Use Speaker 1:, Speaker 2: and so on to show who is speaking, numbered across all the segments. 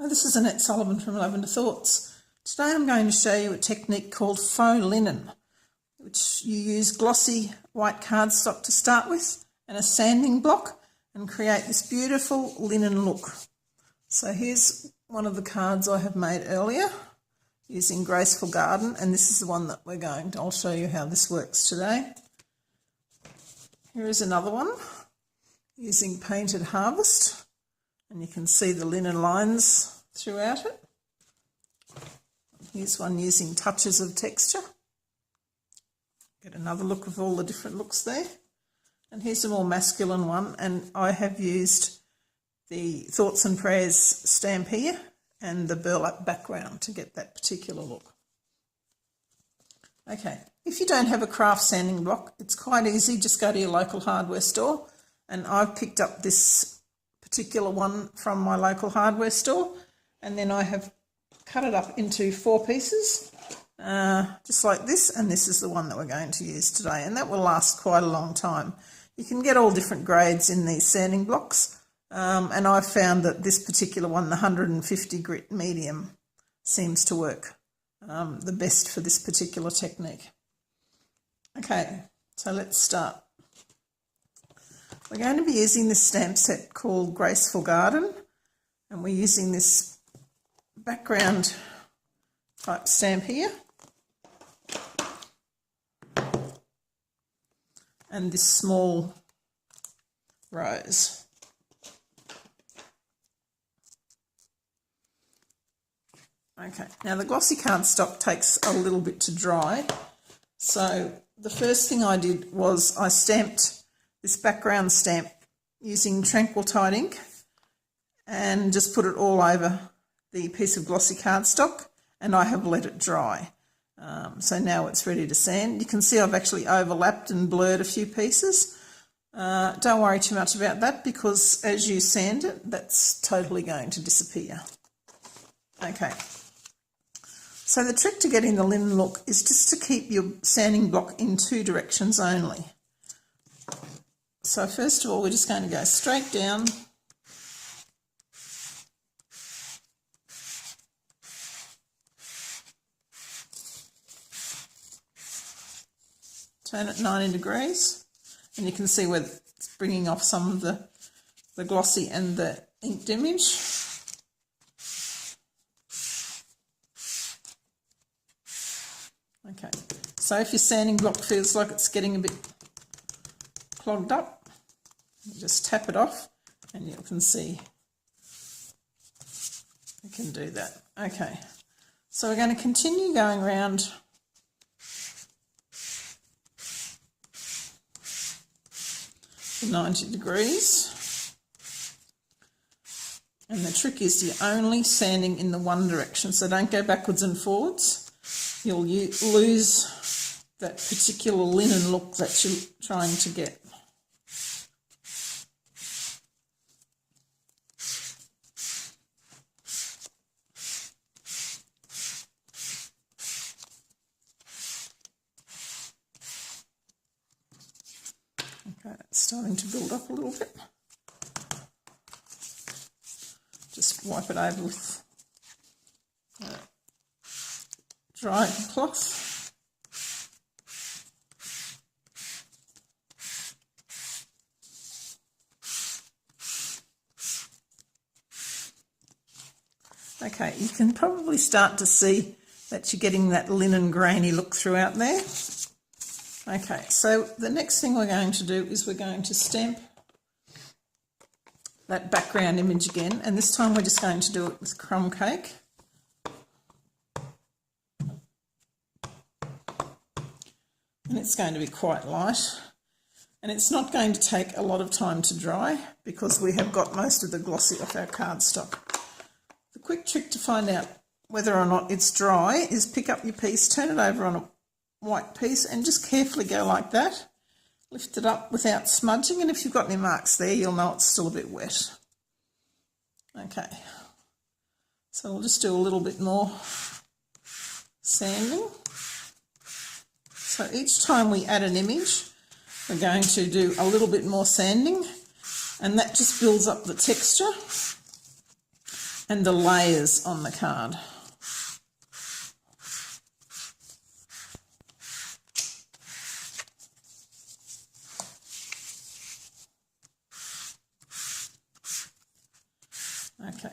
Speaker 1: Hi, this is Annette Sullivan from Lavender Thoughts. Today I'm going to show you a technique called Faux Linen, which you use glossy white cardstock to start with and a sanding block and create this beautiful linen look. So here's one of the cards I have made earlier using Graceful Garden, and this is the one that I'll show you how this works today. Here is another one using Painted Harvest, and you can see the linen lines throughout it. Here's one using Touches of Texture. Get another look of all the different looks there. And here's a more masculine one, and I have used the Thoughts and Prayers stamp here and the burlap background to get that particular look. Okay, if you don't have a craft sanding block, it's quite easy. Just go to your local hardware store, and I've picked up this particular one from my local hardware store, and then I have cut it up into 4 pieces, just like this, and this is the one that we're going to use today, and that will last quite a long time. You can get all different grades in these sanding blocks, and I've found that this particular one, the 150 grit medium, seems to work the best for this particular technique. Okay, so let's start. We're going to be using this stamp set called Graceful Garden, and we're using this background type stamp here and this small rose. Okay, now the glossy cardstock takes a little bit to dry, so the first thing I did was I stamped this background stamp using Tranquil Tide ink and just put it all over the piece of glossy cardstock, and I have let it dry. So now it's ready to sand. You can see I've actually overlapped and blurred a few pieces. Don't worry too much about that, because as you sand it, that's totally going to disappear. Okay. So the trick to getting the linen look is just to keep your sanding block in 2 directions only. So first of all, we're just going to go straight down turn it 90 degrees, and you can see where it's bringing off some of the glossy and the inked image. Okay, so if your sanding block feels like it's getting a bit clogged up, you just tap it off and you can see you can do that. Okay, so we're going to continue going around for 90 degrees, and the trick is you're only sanding in the one direction, so don't go backwards and forwards. You'll lose that particular linen look that you're trying to get. Okay, it's starting to build up a little bit. Just wipe it over with dry cloth. Okay, you can probably start to see that you're getting that linen grainy look throughout there. Okay, so the next thing we're going to do is we're going to stamp that background image again, and this time we're just going to do it with crumb cake. And it's going to be quite light, and it's not going to take a lot of time to dry because we have got most of the glossy off our cardstock. The quick trick to find out whether or not it's dry is pick up your piece, turn it over on a white piece, and just carefully go like that. Lift it up without smudging, and if you've got any marks there, you'll know it's still a bit wet. Okay, so we'll just do a little bit more sanding. So each time we add an image, we're going to do a little bit more sanding, and that just builds up the texture. and the layers on the card. Okay,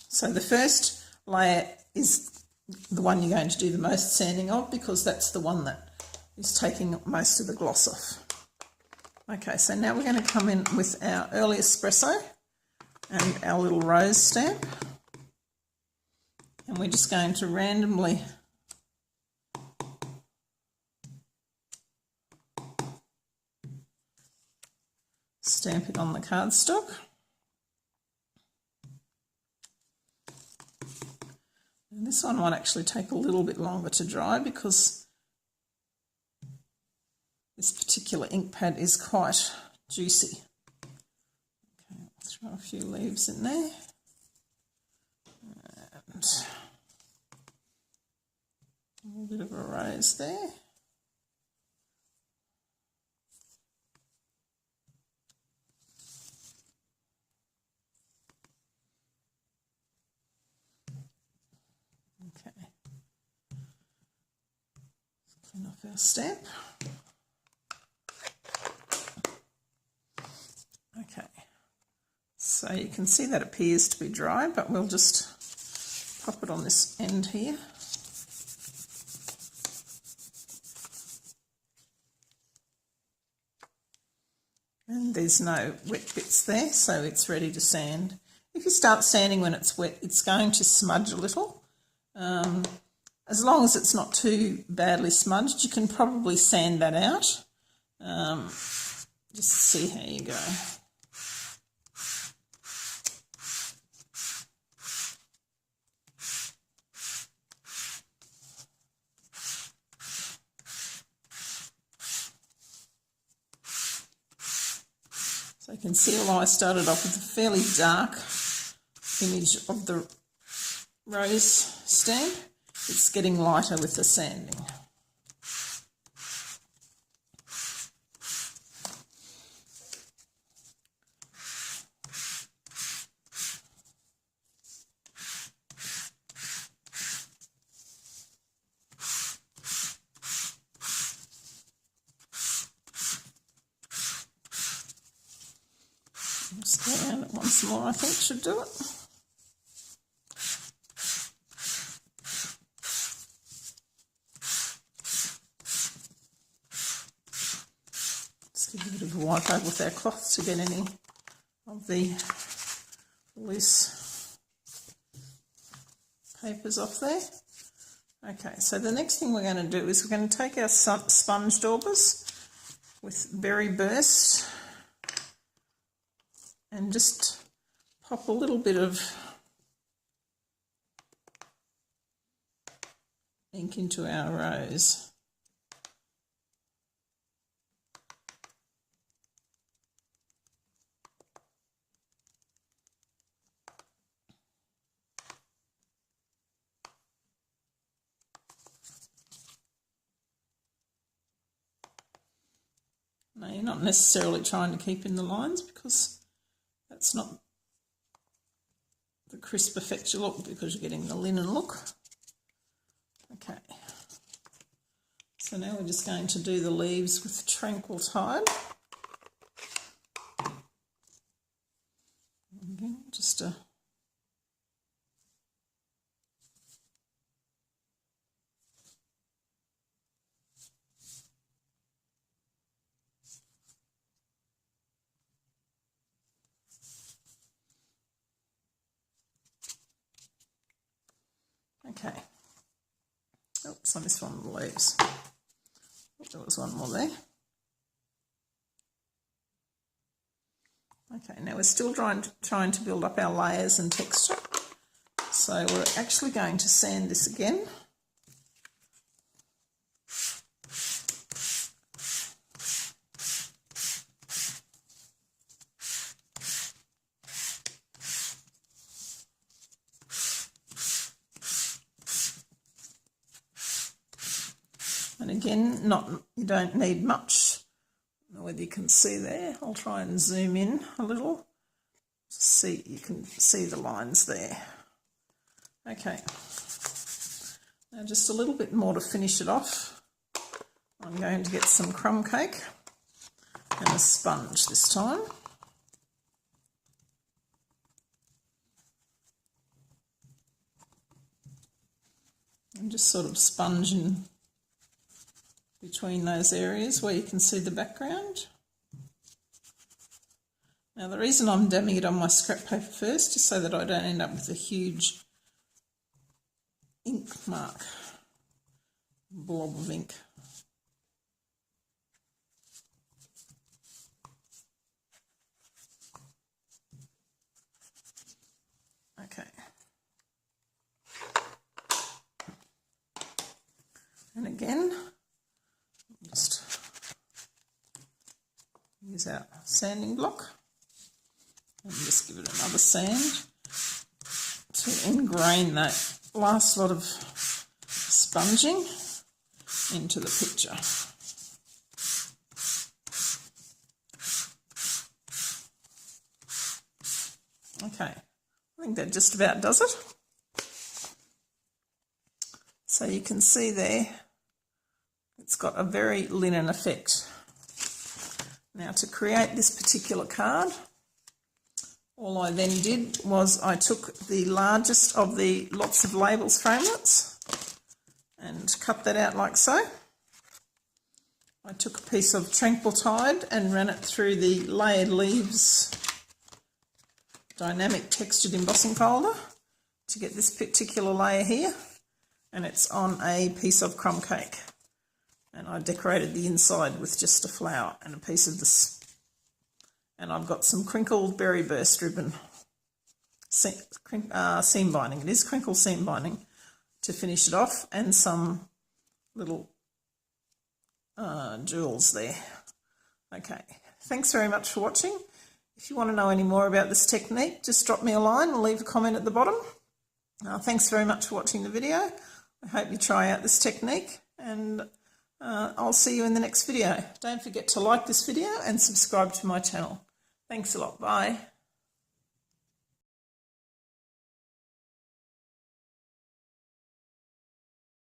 Speaker 1: so the first layer is the one you're going to do the most sanding of, because that's the one that is taking most of the gloss off. Okay, so now we're going to come in with our early espresso and our little rose stamp, and we're just going to randomly stamp it on the cardstock. And this one might actually take a little bit longer to dry because this particular ink pad is quite juicy. Okay, I'll throw a few leaves in there. And a little bit of a rose there. Okay, let's clean off our stamp. Okay, so you can see that appears to be dry, but we'll just pop it on this end here. And there's no wet bits there, so it's ready to sand. If you start sanding when it's wet, it's going to smudge a little. As long as it's not too badly smudged, you can probably sand that out. Just see how you go. So you can see, although I started off with a fairly dark image of the rose stamp, it's getting lighter with the sanding. Just go around it once more, I think should do it. Just give it a bit of a wipe over with our cloth to get any of the loose papers off there. Okay, so the next thing we're going to do is we're going to take our sponge daubers with Berry Burst and just pop a little bit of ink into our rose. Now, you're not necessarily trying to keep in the lines because that's not the crisp effect you look, because you're getting the linen look. Okay, so now we're just going to do the leaves with Tranquil Tide. Again, just a okay. Oops, I missed one of the leaves. There was one more there. Okay, now we're still trying to build up our layers and texture. So we're actually going to sand this again. And again, you don't need much. I don't know whether you can see there. I'll try and zoom in a little See, you can see the lines there. Okay, now just a little bit more to finish it off. I'm going to get some crumb cake and a sponge this time. And just sort of sponging between those areas where you can see the background. Now the reason I'm dabbing it on my scrap paper first is so that I don't end up with a huge ink mark, blob of ink. Okay. And again, just use our sanding block and just give it another sand to ingrain that last lot of sponging into the picture. Okay, I think that just about does it. So you can see there, it's got a very linen effect. Now to create this particular card, all I then did was I took the largest of the lots of labels framelits and cut that out like so. I took a piece of Tranquil Tide and ran it through the Layered Leaves dynamic textured embossing folder to get this particular layer here, and it's on a piece of crumb cake. And I decorated the inside with just a flower and a piece of this. And I've got some crinkled berry burst ribbon, seam binding. It is crinkle seam binding to finish it off, and some little jewels there. Okay, thanks very much for watching. If you want to know any more about this technique, just drop me a line and leave a comment at the bottom. Thanks very much for watching the video. I hope you try out this technique, and I'll see you in the next video. Don't forget to like this video and subscribe to my channel. Thanks a lot. Bye.